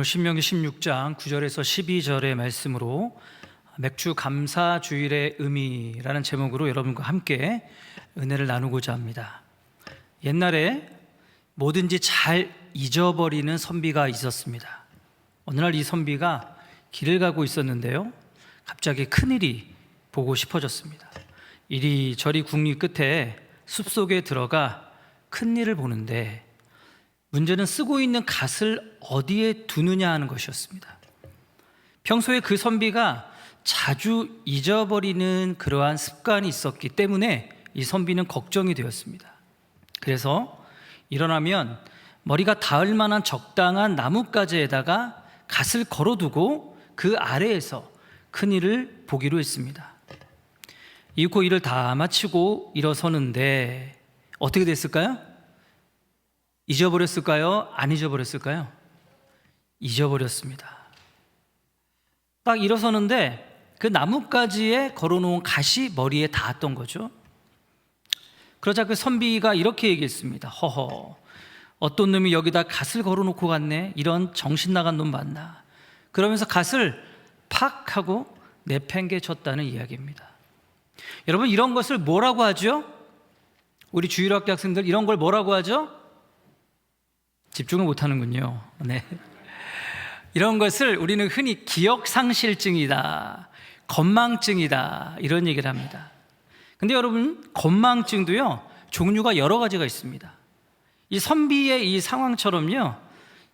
오늘 신명기 16장 9절에서 12절의 말씀으로 맥주 감사 주일의 의미라는 제목으로 여러분과 함께 은혜를 나누고자 합니다. 옛날에 뭐든지 잘 잊어버리는 선비가 있었습니다. 어느 날 이 선비가 길을 가고 있었는데요, 갑자기 큰일이 보고 싶어졌습니다. 이리저리 궁리 끝에 숲속에 들어가 큰일을 보는데 문제는 쓰고 있는 갓을 어디에 두느냐 하는 것이었습니다. 평소에 그 선비가 자주 잊어버리는 그러한 습관이 있었기 때문에 이 선비는 걱정이 되었습니다. 그래서 일어나면 머리가 닿을 만한 적당한 나뭇가지에다가 갓을 걸어두고 그 아래에서 큰일을 보기로 했습니다. 이윽고 일을 다 마치고 일어서는데 어떻게 됐을까요? 잊어버렸을까요? 안 잊어버렸을까요? 잊어버렸습니다. 딱 일어서는데 그 나뭇가지에 걸어놓은 갓이 머리에 닿았던 거죠. 그러자 그 선비가 이렇게 얘기했습니다. 허허, 어떤 놈이 여기다 갓을 걸어놓고 갔네. 이런 정신 나간 놈 맞나. 그러면서 갓을 팍 하고 내팽개쳤다는 이야기입니다. 여러분, 이런 것을 뭐라고 하죠? 우리 주일학교 학생들 이런 걸 뭐라고 하죠? 집중을 못하는군요. 네. 이런 것을 우리는 흔히 기억상실증이다, 건망증이다, 이런 얘기를 합니다. 근데 여러분, 건망증도요 종류가 여러 가지가 있습니다. 이 선비의 이 상황처럼요,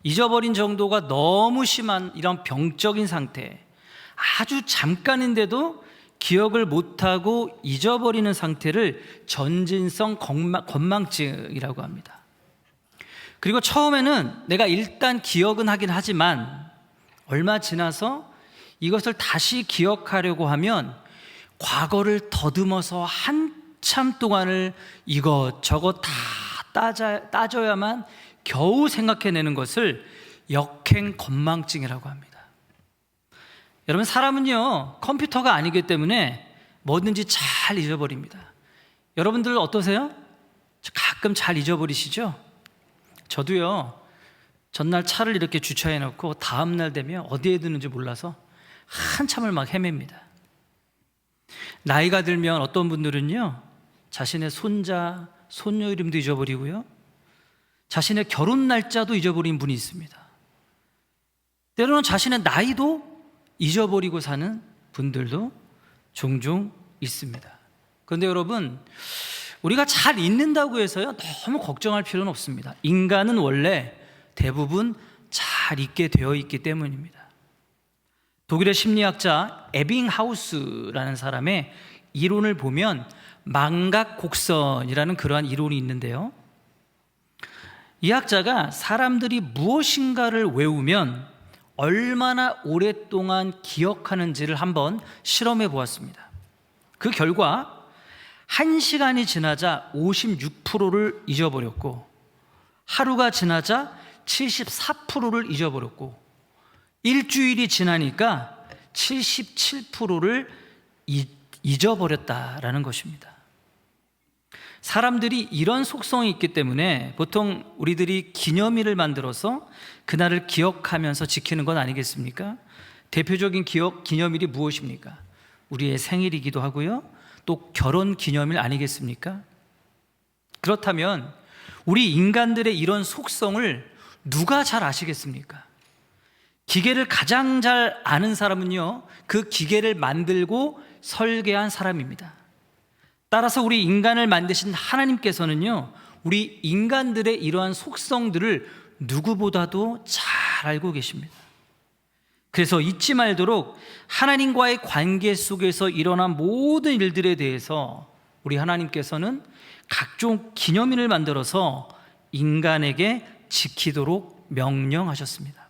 잊어버린 정도가 너무 심한 이런 병적인 상태, 아주 잠깐인데도 기억을 못하고 잊어버리는 상태를 전진성 건망증이라고 합니다. 그리고 처음에는 내가 일단 기억은 하긴 하지만 얼마 지나서 이것을 다시 기억하려고 하면 과거를 더듬어서 한참 동안을 이것저것 다 따져야만 겨우 생각해내는 것을 역행 건망증이라고 합니다. 여러분, 사람은요 컴퓨터가 아니기 때문에 뭐든지 잘 잊어버립니다. 여러분들 어떠세요? 가끔 잘 잊어버리시죠? 저도요, 전날 차를 이렇게 주차해 놓고 다음날 되면 어디에 두는지 몰라서 한참을 막 헤맵니다. 나이가 들면 어떤 분들은요 자신의 손자, 손녀 이름도 잊어버리고요, 자신의 결혼 날짜도 잊어버린 분이 있습니다. 때로는 자신의 나이도 잊어버리고 사는 분들도 종종 있습니다. 그런데 여러분, 우리가 잘 잊는다고 해서요 너무 걱정할 필요는 없습니다. 인간은 원래 대부분 잘 잊게 되어 있기 때문입니다. 독일의 심리학자 에빙하우스라는 사람의 이론을 보면 망각곡선이라는 그러한 이론이 있는데요, 이 학자가 사람들이 무엇인가를 외우면 얼마나 오랫동안 기억하는지를 한번 실험해 보았습니다. 그 결과 1시간이 지나자 56%를 잊어버렸고, 하루가 지나자 74%를 잊어버렸고, 일주일이 지나니까 77%를 잊어버렸다라는 것입니다. 사람들이 이런 속성이 있기 때문에 보통 우리들이 기념일을 만들어서 그날을 기억하면서 지키는 건 아니겠습니까? 대표적인 기념일이 무엇입니까? 우리의 생일이기도 하고요, 또 결혼 기념일 아니겠습니까? 그렇다면 우리 인간들의 이런 속성을 누가 잘 아시겠습니까? 기계를 가장 잘 아는 사람은요 그 기계를 만들고 설계한 사람입니다. 따라서 우리 인간을 만드신 하나님께서는요 우리 인간들의 이러한 속성들을 누구보다도 잘 알고 계십니다. 그래서 잊지 말도록 하나님과의 관계 속에서 일어난 모든 일들에 대해서 우리 하나님께서는 각종 기념일을 만들어서 인간에게 지키도록 명령하셨습니다.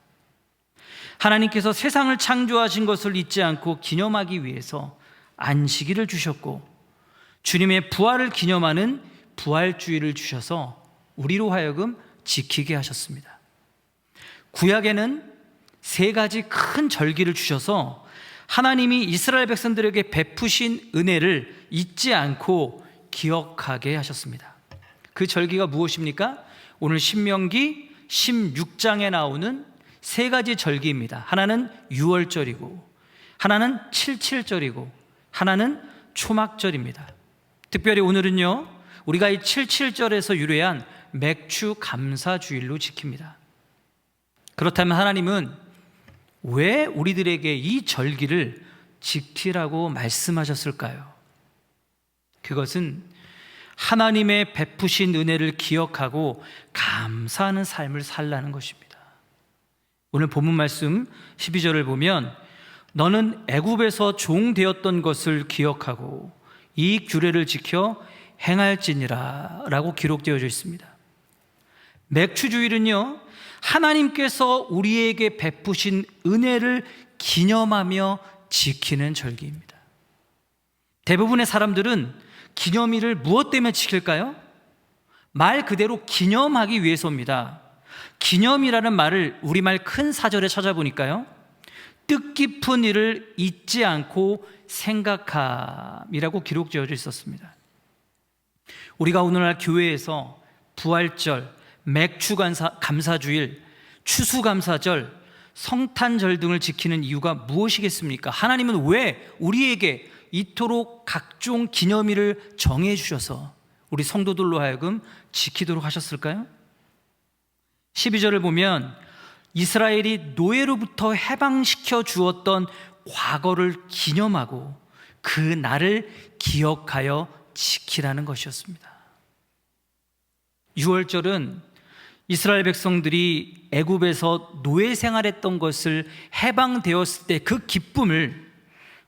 하나님께서 세상을 창조하신 것을 잊지 않고 기념하기 위해서 안식일을 주셨고, 주님의 부활을 기념하는 부활주일을 주셔서 우리로 하여금 지키게 하셨습니다. 구약에는 3가지 큰 절기를 주셔서 하나님이 이스라엘 백성들에게 베푸신 은혜를 잊지 않고 기억하게 하셨습니다. 그 절기가 무엇입니까? 오늘 신명기 16장에 나오는 세 가지 절기입니다. 하나는 유월절이고, 하나는 칠칠절이고, 하나는 초막절입니다. 특별히 오늘은요, 우리가 이 칠칠절에서 유래한 맥주 감사주일로 지킵니다. 그렇다면 하나님은 왜 우리들에게 이 절기를 지키라고 말씀하셨을까요? 그것은 하나님의 베푸신 은혜를 기억하고 감사하는 삶을 살라는 것입니다. 오늘 본문 말씀 12절을 보면 너는 애굽에서 종 되었던 것을 기억하고 이 규례를 지켜 행할지니라 라고 기록되어져 있습니다. 맥주주일은요, 하나님께서 우리에게 베푸신 은혜를 기념하며 지키는 절기입니다. 대부분의 사람들은 기념일을 무엇 때문에 지킬까요? 말 그대로 기념하기 위해서입니다. 기념이라는 말을 우리말 큰 사절에 찾아보니까요, 뜻깊은 일을 잊지 않고 생각함이라고 기록되어져 있었습니다. 우리가 오늘날 교회에서 부활절, 맥주감사주일, 추수감사절, 성탄절 등을 지키는 이유가 무엇이겠습니까? 하나님은 왜 우리에게 이토록 각종 기념일을 정해 주셔서 우리 성도들로 하여금 지키도록 하셨을까요? 12절을 보면 이스라엘이 노예로부터 해방시켜 주었던 과거를 기념하고 그 날을 기억하여 지키라는 것이었습니다. 유월절은 이스라엘 백성들이 애굽에서 노예 생활했던 것을 해방되었을 때 그 기쁨을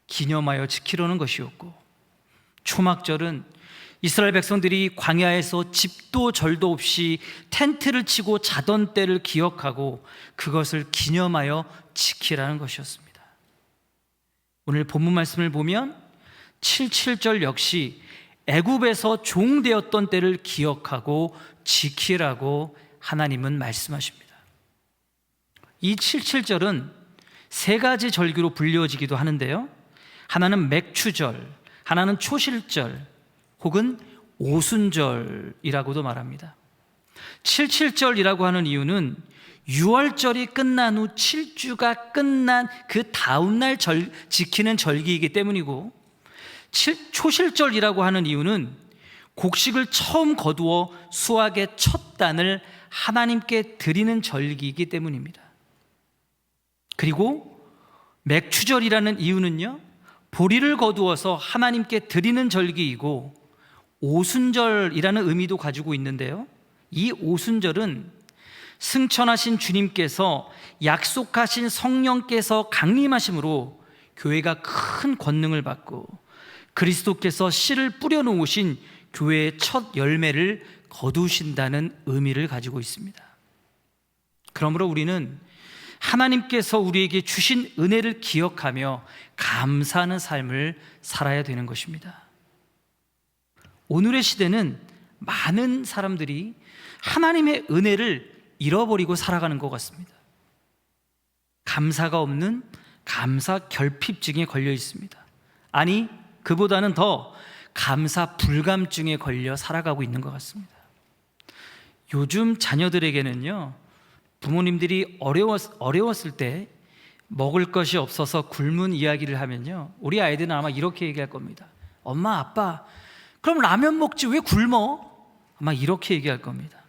기념하여 지키려는 것이었고, 초막절은 이스라엘 백성들이 광야에서 집도 절도 없이 텐트를 치고 자던 때를 기억하고 그것을 기념하여 지키라는 것이었습니다. 오늘 본문 말씀을 보면 77절 역시 애굽에서 종 되었던 때를 기억하고 지키라고 하나님은 말씀하십니다. 이 77절은 세 가지 절기로 불려지기도 하는데요, 하나는 맥추절, 하나는 초실절, 혹은 오순절이라고도 말합니다. 77절이라고 하는 이유는 6월절이 끝난 후 7주가 끝난 그 다음날 지키는 절기이기 때문이고, 초실절이라고 하는 이유는 곡식을 처음 거두어 수확의 첫 단을 하나님께 드리는 절기이기 때문입니다. 그리고 맥추절이라는 이유는요, 보리를 거두어서 하나님께 드리는 절기이고, 오순절이라는 의미도 가지고 있는데요, 이 오순절은 승천하신 주님께서 약속하신 성령께서 강림하심으로 교회가 큰 권능을 받고 그리스도께서 씨를 뿌려놓으신 교회의 첫 열매를 거두신다는 의미를 가지고 있습니다. 그러므로 우리는 하나님께서 우리에게 주신 은혜를 기억하며 감사하는 삶을 살아야 되는 것입니다. 오늘의 시대는 많은 사람들이 하나님의 은혜를 잃어버리고 살아가는 것 같습니다. 감사가 없는 감사 결핍증에 걸려 있습니다. 아니, 그보다는 더 감사 불감증에 걸려 살아가고 있는 것 같습니다. 요즘 자녀들에게는요, 부모님들이 어려웠을 때 먹을 것이 없어서 굶은 이야기를 하면요, 우리 아이들은 아마 이렇게 얘기할 겁니다. 엄마, 아빠, 그럼 라면 먹지 왜 굶어? 아마 이렇게 얘기할 겁니다.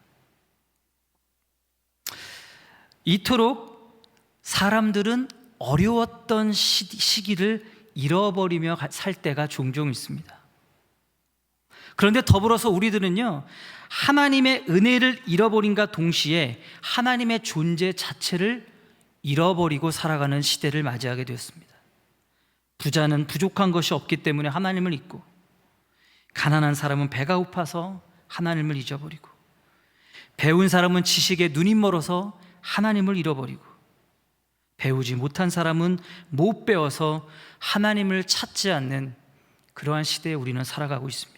이토록 사람들은 어려웠던 시기를 잃어버리며 살 때가 종종 있습니다. 그런데 더불어서 우리들은요, 하나님의 은혜를 잃어버린과 동시에 하나님의 존재 자체를 잃어버리고 살아가는 시대를 맞이하게 되었습니다. 부자는 부족한 것이 없기 때문에 하나님을 잊고, 가난한 사람은 배가 고파서 하나님을 잊어버리고, 배운 사람은 지식에 눈이 멀어서 하나님을 잃어버리고, 배우지 못한 사람은 못 배워서 하나님을 찾지 않는 그러한 시대에 우리는 살아가고 있습니다.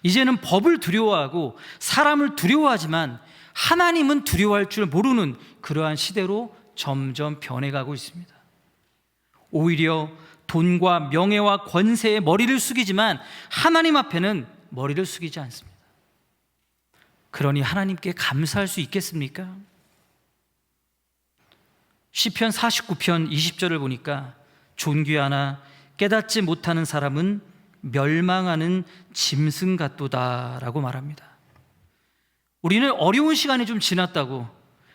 이제는 법을 두려워하고 사람을 두려워하지만 하나님은 두려워할 줄 모르는 그러한 시대로 점점 변해가고 있습니다. 오히려 돈과 명예와 권세에 머리를 숙이지만 하나님 앞에는 머리를 숙이지 않습니다. 그러니 하나님께 감사할 수 있겠습니까? 시편 49편 20절을 보니까 존귀하나 깨닫지 못하는 사람은 멸망하는 짐승 같도다라고 말합니다. 우리는 어려운 시간이 좀 지났다고,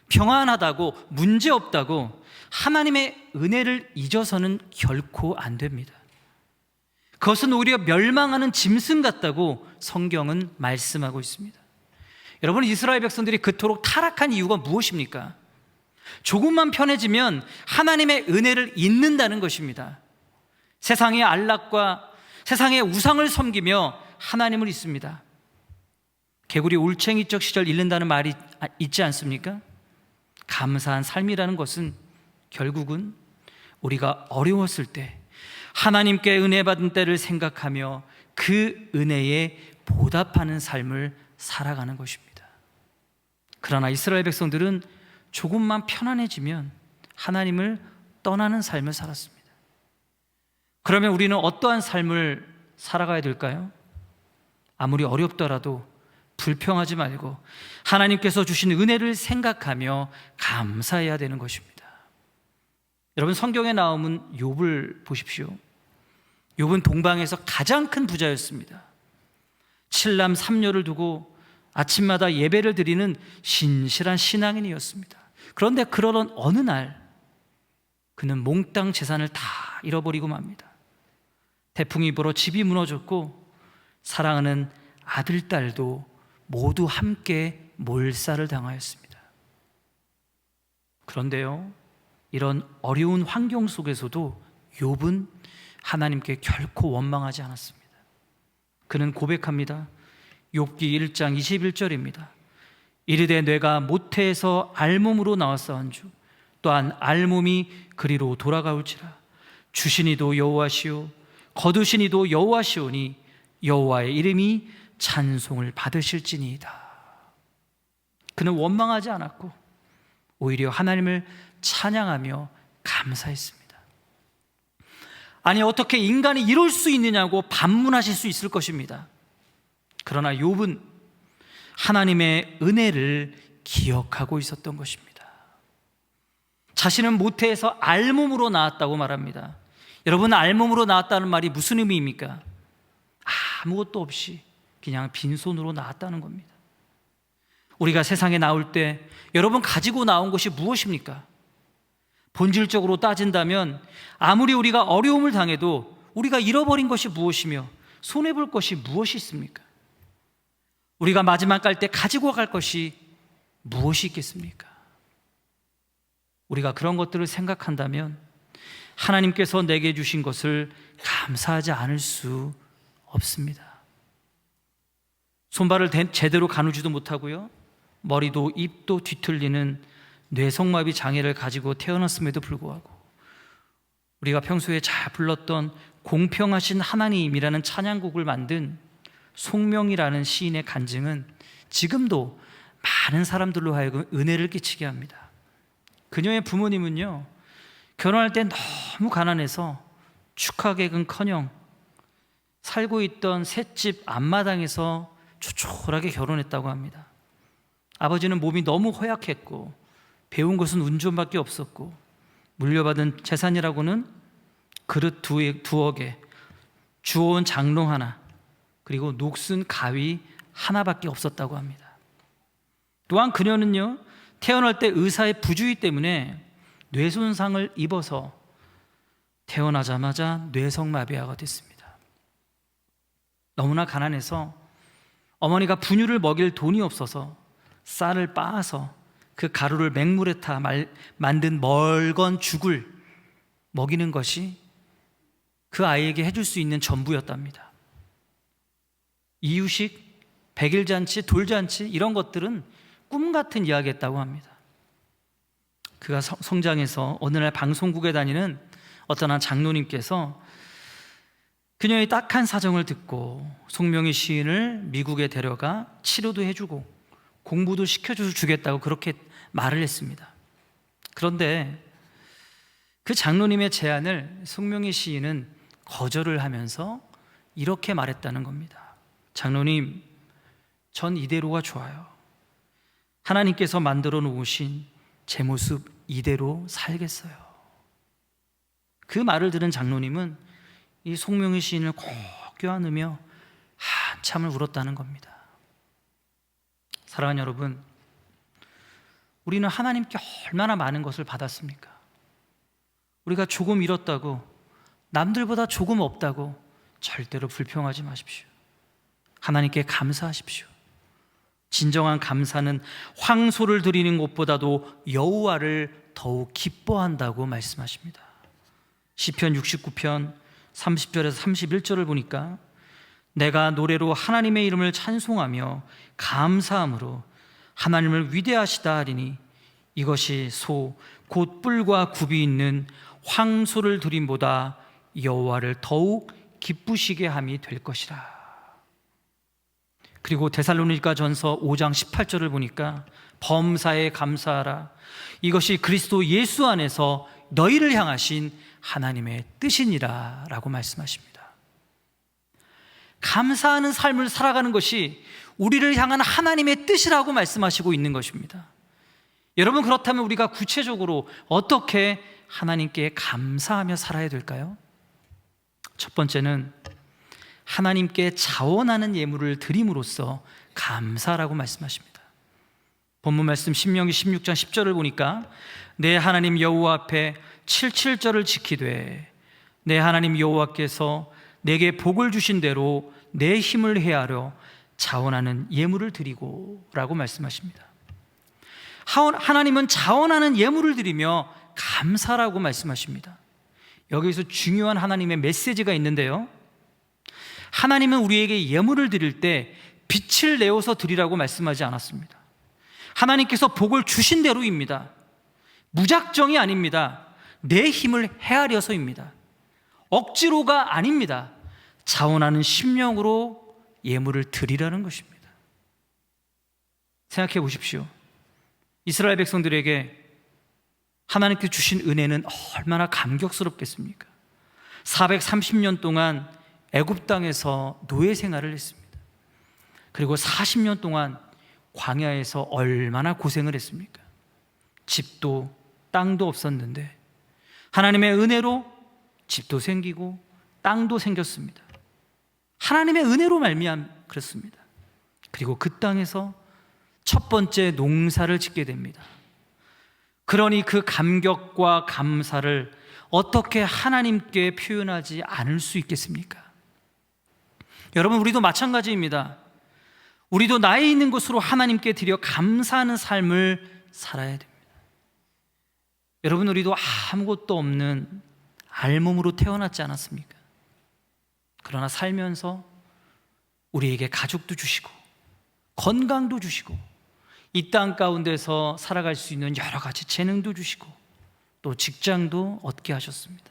평안하다고, 문제없다고 하나님의 은혜를 잊어서는 결코 안 됩니다. 그것은 오히려 멸망하는 짐승 같다고 성경은 말씀하고 있습니다. 여러분, 이스라엘 백성들이 그토록 타락한 이유가 무엇입니까? 조금만 편해지면 하나님의 은혜를 잊는다는 것입니다. 세상의 안락과 세상의 우상을 섬기며 하나님을 잊습니다. 개구리 올챙이적 시절 잃는다는 말이 있지 않습니까? 감사한 삶이라는 것은 결국은 우리가 어려웠을 때 하나님께 은혜 받은 때를 생각하며 그 은혜에 보답하는 삶을 살아가는 것입니다. 그러나 이스라엘 백성들은 조금만 편안해지면 하나님을 떠나는 삶을 살았습니다. 그러면 우리는 어떠한 삶을 살아가야 될까요? 아무리 어렵더라도 불평하지 말고 하나님께서 주신 은혜를 생각하며 감사해야 되는 것입니다. 여러분, 성경에 나오는 욥을 보십시오. 욥은 동방에서 가장 큰 부자였습니다. 7남 3녀를 두고 아침마다 예배를 드리는 신실한 신앙인이었습니다. 그런데 그러던 어느 날 그는 몽땅 재산을 다 잃어버리고 맙니다. 태풍이 불어 집이 무너졌고 사랑하는 아들, 딸도 모두 함께 몰살을 당하였습니다. 그런데요, 이런 어려운 환경 속에서도 욥은 하나님께 결코 원망하지 않았습니다. 그는 고백합니다. 욥기 1장 21절입니다. 이르되 뇌가 모태에서 알몸으로 나왔사온주 또한 알몸이 그리로 돌아가올지라. 주시니도 여호와시오 거두시니도 여호와시오니 여호와의 이름이 찬송을 받으실지니이다. 그는 원망하지 않았고 오히려 하나님을 찬양하며 감사했습니다. 아니, 어떻게 인간이 이럴 수 있느냐고 반문하실 수 있을 것입니다. 그러나 욥은 하나님의 은혜를 기억하고 있었던 것입니다. 자신은 모태에서 알몸으로 나왔다고 말합니다. 여러분, 알몸으로 나왔다는 말이 무슨 의미입니까? 아무것도 없이 그냥 빈손으로 나왔다는 겁니다. 우리가 세상에 나올 때 여러분 가지고 나온 것이 무엇입니까? 본질적으로 따진다면 아무리 우리가 어려움을 당해도 우리가 잃어버린 것이 무엇이며 손해볼 것이 무엇이 있습니까? 우리가 마지막 갈 때 가지고 갈 것이 무엇이 있겠습니까? 우리가 그런 것들을 생각한다면 하나님께서 내게 주신 것을 감사하지 않을 수 없습니다. 손발을 제대로 가누지도 못하고요, 머리도 입도 뒤틀리는 뇌성마비 장애를 가지고 태어났음에도 불구하고 우리가 평소에 잘 불렀던 공평하신 하나님이라는 찬양곡을 만든 송명이라는 시인의 간증은 지금도 많은 사람들로 하여금 은혜를 끼치게 합니다. 그녀의 부모님은요, 결혼할 때 너무 가난해서 축하객은커녕 살고 있던 셋집 앞마당에서 초촐하게 결혼했다고 합니다. 아버지는 몸이 너무 허약했고 배운 것은 운전밖에 없었고 물려받은 재산이라고는 그릇 두어 개, 주워온 장롱 하나, 그리고 녹슨 가위 하나밖에 없었다고 합니다. 또한 그녀는요, 태어날 때 의사의 부주의 때문에 뇌손상을 입어서 태어나자마자 뇌성마비아가 됐습니다. 너무나 가난해서 어머니가 분유를 먹일 돈이 없어서 쌀을 빻아서 그 가루를 맹물에 타 만든 멀건 죽을 먹이는 것이 그 아이에게 해줄 수 있는 전부였답니다. 이유식, 백일잔치, 돌잔치 이런 것들은 꿈 같은 이야기였다고 합니다. 그가 성장해서 어느 날 방송국에 다니는 어떤 한 장로님께서 그녀의 딱한 사정을 듣고 송명희 시인을 미국에 데려가 치료도 해주고 공부도 시켜주겠다고 그렇게 말을 했습니다. 그런데 그 장로님의 제안을 송명희 시인은 거절을 하면서 이렇게 말했다는 겁니다. 장로님, 전 이대로가 좋아요. 하나님께서 만들어 놓으신 제 모습 이대로 살겠어요. 그 말을 들은 장로님은 이 송명희 시인을 꼭 껴안으며 한참을 울었다는 겁니다. 사랑하는 여러분, 우리는 하나님께 얼마나 많은 것을 받았습니까? 우리가 조금 잃었다고, 남들보다 조금 없다고 절대로 불평하지 마십시오. 하나님께 감사하십시오. 진정한 감사는 황소를 드리는 것보다도 여호와를 더욱 기뻐한다고 말씀하십니다. 시편 69편 30절에서 31절을 보니까 내가 노래로 하나님의 이름을 찬송하며 감사함으로 하나님을 위대하시다 하리니 이것이 소 곧 뿔과 굽이 있는 황소를 드림보다 여호와를 더욱 기쁘시게 함이 될 것이라. 그리고 데살로니가전서 5장 18절을 보니까 범사에 감사하라. 이것이 그리스도 예수 안에서 너희를 향하신 하나님의 뜻이니라 라고 말씀하십니다. 감사하는 삶을 살아가는 것이 우리를 향한 하나님의 뜻이라고 말씀하시고 있는 것입니다. 여러분, 그렇다면 우리가 구체적으로 어떻게 하나님께 감사하며 살아야 될까요? 첫 번째는 하나님께 자원하는 예물을 드림으로써 감사라고 말씀하십니다. 본문 말씀 신명기 16장 10절을 보니까 내 하나님 여호와 앞에 77절을 지키되 내 하나님 여호와께서 내게 복을 주신 대로 내 힘을 헤아려 자원하는 예물을 드리고 라고 말씀하십니다. 하나님은 자원하는 예물을 드리며 감사라고 말씀하십니다. 여기서 중요한 하나님의 메시지가 있는데요, 하나님은 우리에게 예물을 드릴 때 빛을 내어서 드리라고 말씀하지 않았습니다. 하나님께서 복을 주신 대로입니다. 무작정이 아닙니다. 내 힘을 헤아려서입니다. 억지로가 아닙니다. 자원하는 심령으로 예물을 드리라는 것입니다. 생각해 보십시오. 이스라엘 백성들에게 하나님께 주신 은혜는 얼마나 감격스럽겠습니까? 430년 동안 애굽 땅에서 노예 생활을 했습니다. 그리고 40년 동안 광야에서 얼마나 고생을 했습니까? 집도 땅도 없었는데 하나님의 은혜로 집도 생기고 땅도 생겼습니다. 하나님의 은혜로 말미암아 그렇습니다. 그리고 그 땅에서 첫 번째 농사를 짓게 됩니다. 그러니 그 감격과 감사를 어떻게 하나님께 표현하지 않을 수 있겠습니까? 여러분, 우리도 마찬가지입니다. 우리도 나에 있는 것으로 하나님께 드려 감사하는 삶을 살아야 됩니다. 여러분, 우리도 아무것도 없는 알몸으로 태어났지 않았습니까? 그러나 살면서 우리에게 가족도 주시고 건강도 주시고 이 땅 가운데서 살아갈 수 있는 여러 가지 재능도 주시고 또 직장도 얻게 하셨습니다.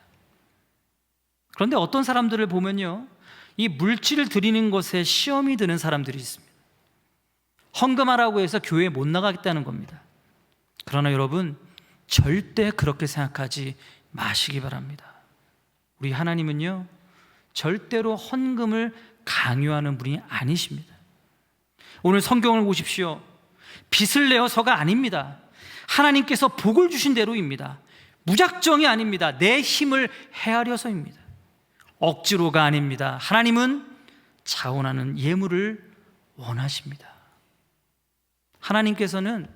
그런데 어떤 사람들을 보면요, 이 물질을 드리는 것에 시험이 드는 사람들이 있습니다. 헌금하라고 해서 교회에 못 나가겠다는 겁니다. 그러나 여러분, 절대 그렇게 생각하지 마시기 바랍니다. 우리 하나님은요, 절대로 헌금을 강요하는 분이 아니십니다. 오늘 성경을 보십시오. 빚을 내어서가 아닙니다. 하나님께서 복을 주신 대로입니다. 무작정이 아닙니다. 내 힘을 헤아려서입니다. 억지로가 아닙니다. 하나님은 자원하는 예물을 원하십니다. 하나님께서는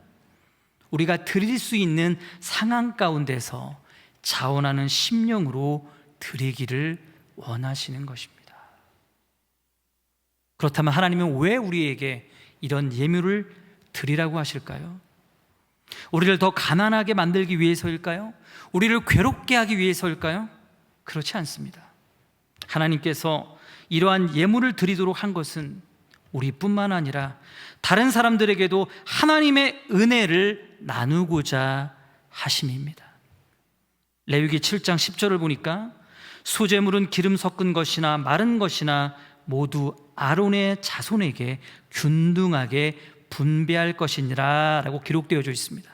우리가 드릴 수 있는 상황 가운데서 자원하는 심령으로 드리기를 원하시는 것입니다. 그렇다면 하나님은 왜 우리에게 이런 예물을 드리라고 하실까요? 우리를 더 가난하게 만들기 위해서일까요? 우리를 괴롭게 하기 위해서일까요? 그렇지 않습니다. 하나님께서 이러한 예물을 드리도록 한 것은 우리뿐만 아니라 다른 사람들에게도 하나님의 은혜를 나누고자 하심입니다. 레위기 7장 10절을 보니까 수제물은 기름 섞은 것이나 마른 것이나 모두 아론의 자손에게 균등하게 분배할 것이니라 라고 기록되어져 있습니다.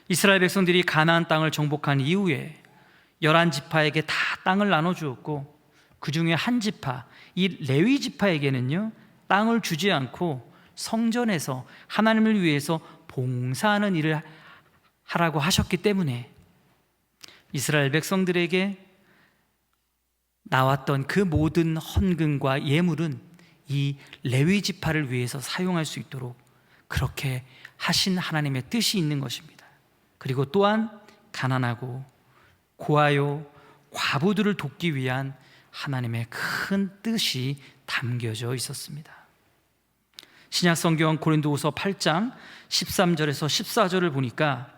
이스라엘 백성들이 가나안 땅을 정복한 이후에 11지파에게 다 땅을 나눠주었고 그 중에 한 지파, 이 레위 지파에게는요, 땅을 주지 않고 성전에서 하나님을 위해서 봉사하는 일을 하라고 하셨기 때문에 이스라엘 백성들에게 나왔던 그 모든 헌금과 예물은 이 레위 지파를 위해서 사용할 수 있도록 그렇게 하신 하나님의 뜻이 있는 것입니다. 그리고 또한 가난하고 고아요 과부들을 돕기 위한 하나님의 큰 뜻이 담겨져 있었습니다. 신약 성경 고린도후서 8장 13절에서 14절을 보니까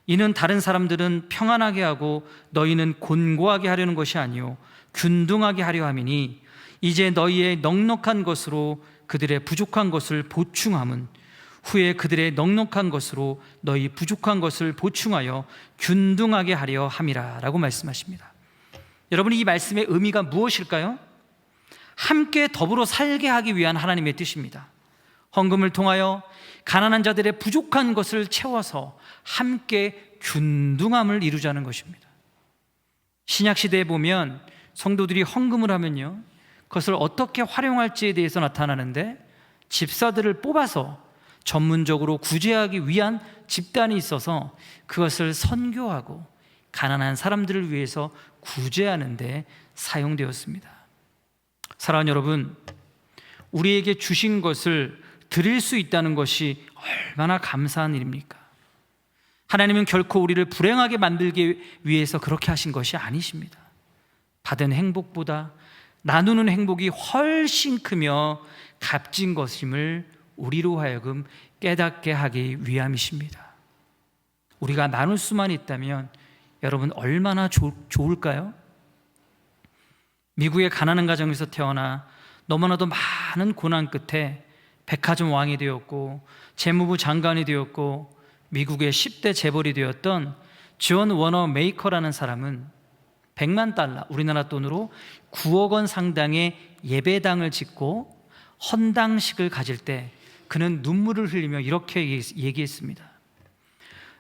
이는 다른 사람들은 평안하게 하고 너희는 곤고하게 하려는 것이 아니요 균등하게 하려 함이니 이제 너희의 넉넉한 것으로 그들의 부족한 것을 보충함은 후에 그들의 넉넉한 것으로 너희 부족한 것을 보충하여 균등하게 하려 함이라 라고 말씀하십니다. 여러분, 이 말씀의 의미가 무엇일까요? 함께 더불어 살게 하기 위한 하나님의 뜻입니다. 헌금을 통하여 가난한 자들의 부족한 것을 채워서 함께 균등함을 이루자는 것입니다. 신약시대에 보면 성도들이 헌금을 하면요, 그것을 어떻게 활용할지에 대해서 나타나는데 집사들을 뽑아서 전문적으로 구제하기 위한 집단이 있어서 그것을 선교하고 가난한 사람들을 위해서 구제하는 데 사용되었습니다. 사랑하는 여러분, 우리에게 주신 것을 드릴 수 있다는 것이 얼마나 감사한 일입니까? 하나님은 결코 우리를 불행하게 만들기 위해서 그렇게 하신 것이 아니십니다. 받은 행복보다 나누는 행복이 훨씬 크며 값진 것임을 우리로 하여금 깨닫게 하기 위함이십니다. 우리가 나눌 수만 있다면 여러분 얼마나 좋을까요? 미국의 가난한 가정에서 태어나 너무나도 많은 고난 끝에 백화점 왕이 되었고 재무부 장관이 되었고 미국의 10대 재벌이 되었던 존 워너 메이커라는 사람은 100만 달러, 우리나라 돈으로 9억 원 상당의 예배당을 짓고 헌당식을 가질 때 그는 눈물을 흘리며 이렇게 얘기했습니다.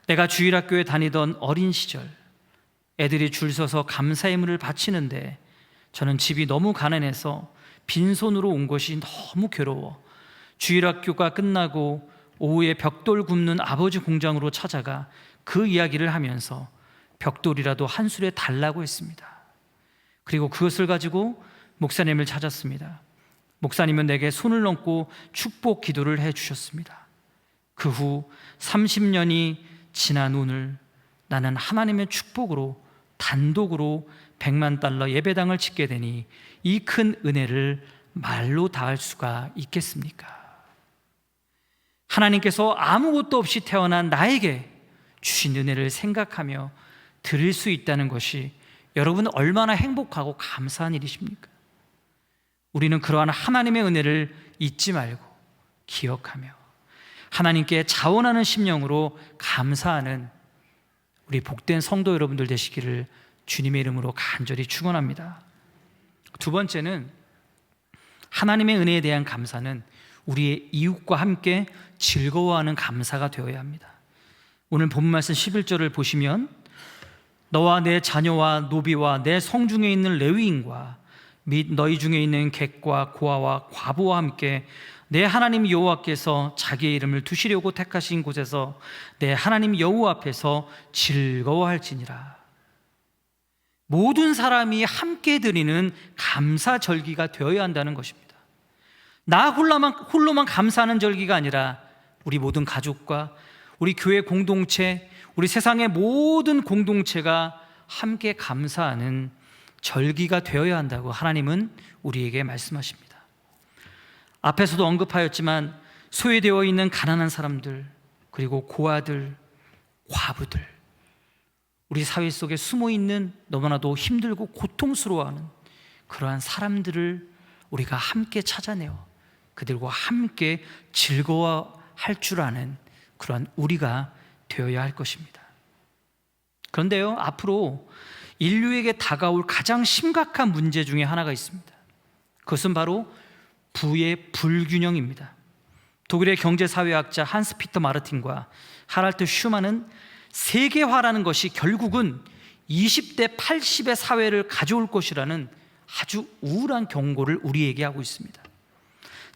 내가 주일학교에 다니던 어린 시절 애들이 줄 서서 감사 예물을 바치는데 저는 집이 너무 가난해서 빈손으로 온 것이 너무 괴로워 주일학교가 끝나고 오후에 벽돌 굽는 아버지 공장으로 찾아가 그 이야기를 하면서 벽돌이라도 한 수레 달라고 했습니다. 그리고 그것을 가지고 목사님을 찾았습니다. 목사님은 내게 손을 얹고 축복 기도를 해주셨습니다. 그 후 30년이 지난 오늘 나는 하나님의 축복으로 단독으로 100만 달러 예배당을 짓게 되니 이 큰 은혜를 말로 다할 수가 있겠습니까? 하나님께서 아무것도 없이 태어난 나에게 주신 은혜를 생각하며 드릴 수 있다는 것이 여러분 얼마나 행복하고 감사한 일이십니까? 우리는 그러한 하나님의 은혜를 잊지 말고 기억하며 하나님께 자원하는 심령으로 감사하는 우리 복된 성도 여러분들 되시기를 주님의 이름으로 간절히 축원합니다. 두 번째는 하나님의 은혜에 대한 감사는 우리의 이웃과 함께 즐거워하는 감사가 되어야 합니다. 오늘 본문 말씀 11절을 보시면 너와 내 자녀와 노비와 내 성중에 있는 레위인과 및 너희 중에 있는 객과 고아와 과부와 함께 내 하나님 여호와께서 자기의 이름을 두시려고 택하신 곳에서 내 하나님 여호와 앞에서 즐거워할지니라. 모든 사람이 함께 드리는 감사 절기가 되어야 한다는 것입니다. 나 홀로만 감사하는 절기가 아니라 우리 모든 가족과 우리 교회 공동체, 우리 세상의 모든 공동체가 함께 감사하는 절기가 되어야 한다고 하나님은 우리에게 말씀하십니다. 앞에서도 언급하였지만 소외되어 있는 가난한 사람들, 그리고 고아들, 과부들, 우리 사회 속에 숨어있는 너무나도 힘들고 고통스러워하는 그러한 사람들을 우리가 함께 찾아내어 그들과 함께 즐거워할 줄 아는 그러한 우리가 되어야 할 것입니다. 그런데요, 앞으로 인류에게 다가올 가장 심각한 문제 중에 하나가 있습니다. 그것은 바로 부의 불균형입니다. 독일의 경제사회학자 한스 피터 마르틴과 하랄트 슈만은 세계화라는 것이 결국은 20대 80의 사회를 가져올 것이라는 아주 우울한 경고를 우리에게 하고 있습니다.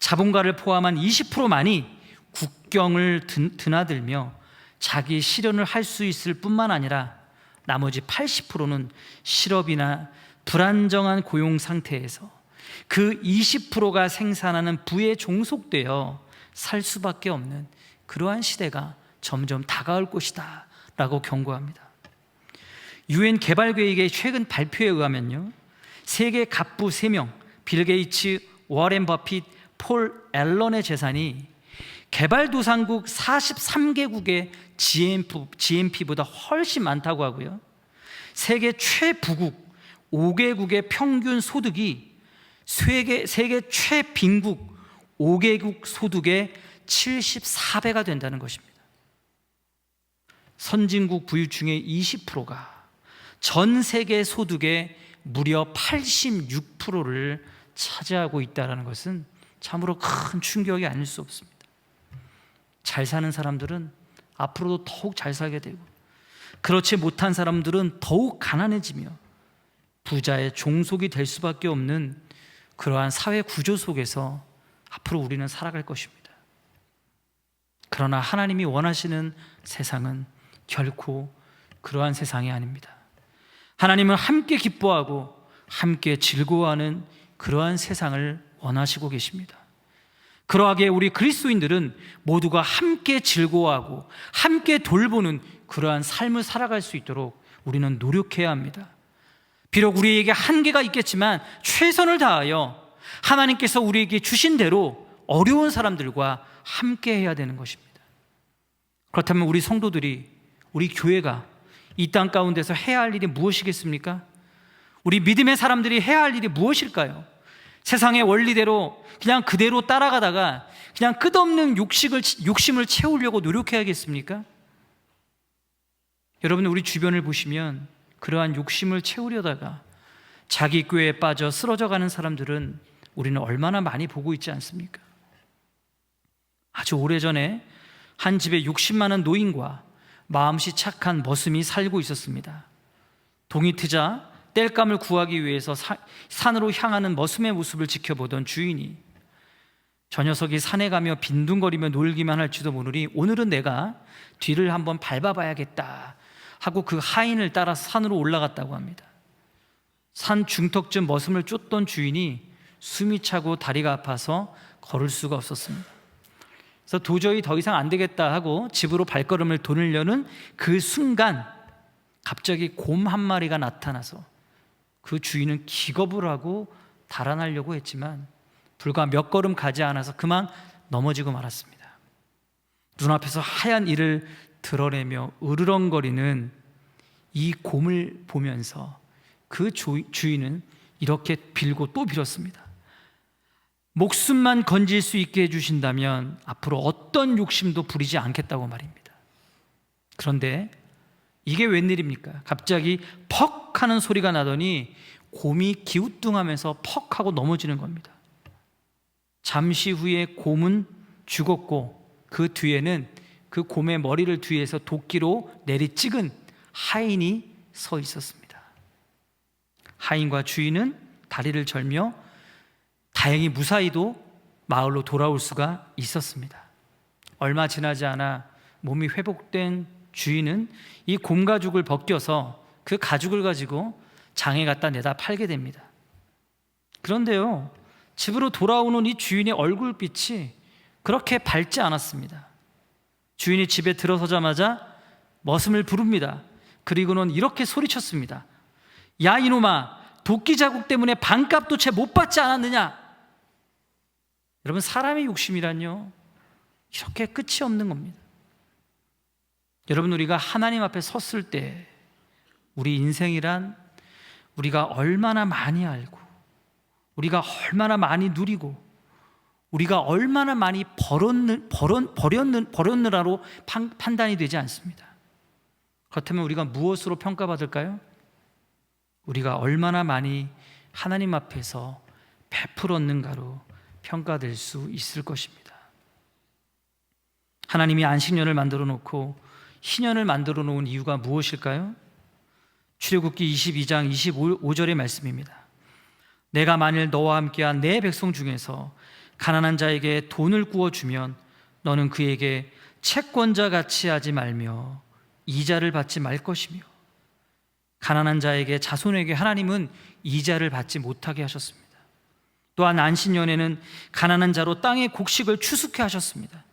자본가를 포함한 20%만이 국경을 드나들며 자기 실현을 할 수 있을 뿐만 아니라 나머지 80%는 실업이나 불안정한 고용 상태에서 그 20%가 생산하는 부에 종속되어 살 수밖에 없는 그러한 시대가 점점 다가올 것이다 라고 경고합니다. 유엔 개발계획의 최근 발표에 의하면요, 세계 갑부 3명 빌 게이츠, 워렌 버핏, 폴 앨런의 재산이 개발도상국 43개국의 GNP보다 훨씬 많다고 하고요, 세계 최부국 5개국의 평균 소득이 세계 최빈국 5개국 소득의 74배가 된다는 것입니다. 선진국 부유층의 20%가 전 세계 소득의 무려 86%를 차지하고 있다는 것은 참으로 큰 충격이 아닐 수 없습니다. 잘 사는 사람들은 앞으로도 더욱 잘 살게 되고, 그렇지 못한 사람들은 더욱 가난해지며 부자의 종속이 될 수밖에 없는 그러한 사회 구조 속에서 앞으로 우리는 살아갈 것입니다. 그러나 하나님이 원하시는 세상은 결코 그러한 세상이 아닙니다. 하나님은 함께 기뻐하고 함께 즐거워하는 그러한 세상을 원하시고 계십니다. 그러하기에 우리 그리스도인들은 모두가 함께 즐거워하고 함께 돌보는 그러한 삶을 살아갈 수 있도록 우리는 노력해야 합니다. 비록 우리에게 한계가 있겠지만 최선을 다하여 하나님께서 우리에게 주신 대로 어려운 사람들과 함께 해야 되는 것입니다. 그렇다면 우리 성도들이, 우리 교회가 이 땅 가운데서 해야 할 일이 무엇이겠습니까? 우리 믿음의 사람들이 해야 할 일이 무엇일까요? 세상의 원리대로 그냥 그대로 따라가다가 그냥 끝없는 욕심을 채우려고 노력해야겠습니까? 여러분, 우리 주변을 보시면 그러한 욕심을 채우려다가 자기 꾀에 빠져 쓰러져가는 사람들은 우리는 얼마나 많이 보고 있지 않습니까? 아주 오래전에 한 집에 60많은 노인과 마음씨 착한 머슴이 살고 있었습니다. 동이 트자 땔감을 구하기 위해서 산으로 향하는 머슴의 모습을 지켜보던 주인이 저 녀석이 산에 가며 빈둥거리며 놀기만 할지도 모르니 오늘은 내가 뒤를 한번 밟아봐야겠다 하고 그 하인을 따라 산으로 올라갔다고 합니다. 산 중턱쯤 머슴을 쫓던 주인이 숨이 차고 다리가 아파서 걸을 수가 없었습니다. 그래서 도저히 더 이상 안 되겠다 하고 집으로 발걸음을 돌리려는 그 순간 갑자기 곰 한 마리가 나타나서 그 주인은 기겁을 하고 달아나려고 했지만 불과 몇 걸음 가지 않아서 그만 넘어지고 말았습니다. 눈앞에서 하얀 이를 드러내며 으르렁거리는 이 곰을 보면서 그 주인은 이렇게 빌고 또 빌었습니다. 목숨만 건질 수 있게 해주신다면 앞으로 어떤 욕심도 부리지 않겠다고 말입니다. 그런데 이게 웬일입니까? 갑자기 퍽 하는 소리가 나더니 곰이 기우뚱하면서 퍽 하고 넘어지는 겁니다. 잠시 후에 곰은 죽었고 그 뒤에는 그 곰의 머리를 뒤에서 도끼로 내리 찍은 하인이 서 있었습니다. 하인과 주인은 다리를 절며 다행히 무사히도 마을로 돌아올 수가 있었습니다. 얼마 지나지 않아 몸이 회복된 주인은 이 곰 가죽을 벗겨서 그 가죽을 가지고 장에 갖다 내다 팔게 됩니다. 그런데요, 집으로 돌아오는 이 주인의 얼굴빛이 그렇게 밝지 않았습니다. 주인이 집에 들어서자마자 머슴을 부릅니다. 그리고는 이렇게 소리쳤습니다. 야 이놈아, 도끼 자국 때문에 반값도 채 못 받지 않았느냐? 여러분, 사람의 욕심이란요 이렇게 끝이 없는 겁니다. 여러분, 우리가 하나님 앞에 섰을 때 우리 인생이란 우리가 얼마나 많이 알고 우리가 얼마나 많이 누리고 우리가 얼마나 많이 버렸느라로 판단이 되지 않습니다. 그렇다면 우리가 무엇으로 평가받을까요? 우리가 얼마나 많이 하나님 앞에서 베풀었는가로 평가될 수 있을 것입니다. 하나님이 안식년을 만들어 놓고 희년을 만들어 놓은 이유가 무엇일까요? 출애굽기 22장 25절의 말씀입니다. 내가 만일 너와 함께한 내 백성 중에서 가난한 자에게 돈을 구워주면 너는 그에게 채권자 같이 하지 말며 이자를 받지 말 것이며, 가난한 자에게 자손에게 하나님은 이자를 받지 못하게 하셨습니다. 또한 안식년에는 가난한 자로 땅의 곡식을 추수케 하셨습니다.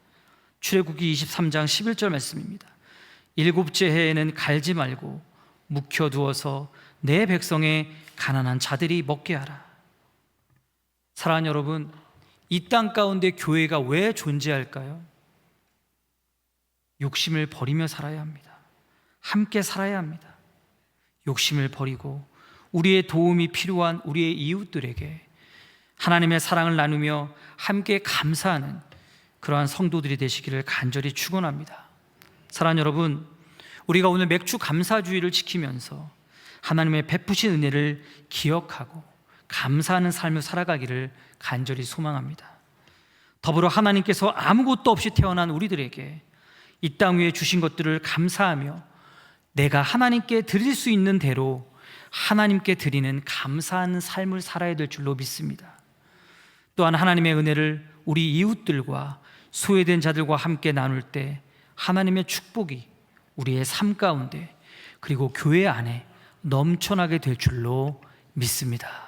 출애굽기 23장 11절 말씀입니다. 일곱째 해에는 갈지 말고 묵혀두어서 내 백성의 가난한 자들이 먹게 하라. 사랑하는 여러분, 이 땅 가운데 교회가 왜 존재할까요? 욕심을 버리며 살아야 합니다. 함께 살아야 합니다. 욕심을 버리고 우리의 도움이 필요한 우리의 이웃들에게 하나님의 사랑을 나누며 함께 감사하는 그러한 성도들이 되시기를 간절히 축원합니다. 사랑하는 여러분, 우리가 오늘 맥주 감사주의를 지키면서 하나님의 베푸신 은혜를 기억하고 감사하는 삶을 살아가기를 간절히 소망합니다. 더불어 하나님께서 아무것도 없이 태어난 우리들에게 이 땅 위에 주신 것들을 감사하며 내가 하나님께 드릴 수 있는 대로 하나님께 드리는 감사하는 삶을 살아야 될 줄로 믿습니다. 또한 하나님의 은혜를 우리 이웃들과 소외된 자들과 함께 나눌 때 하나님의 축복이 우리의 삶 가운데 그리고 교회 안에 넘쳐나게 될 줄로 믿습니다.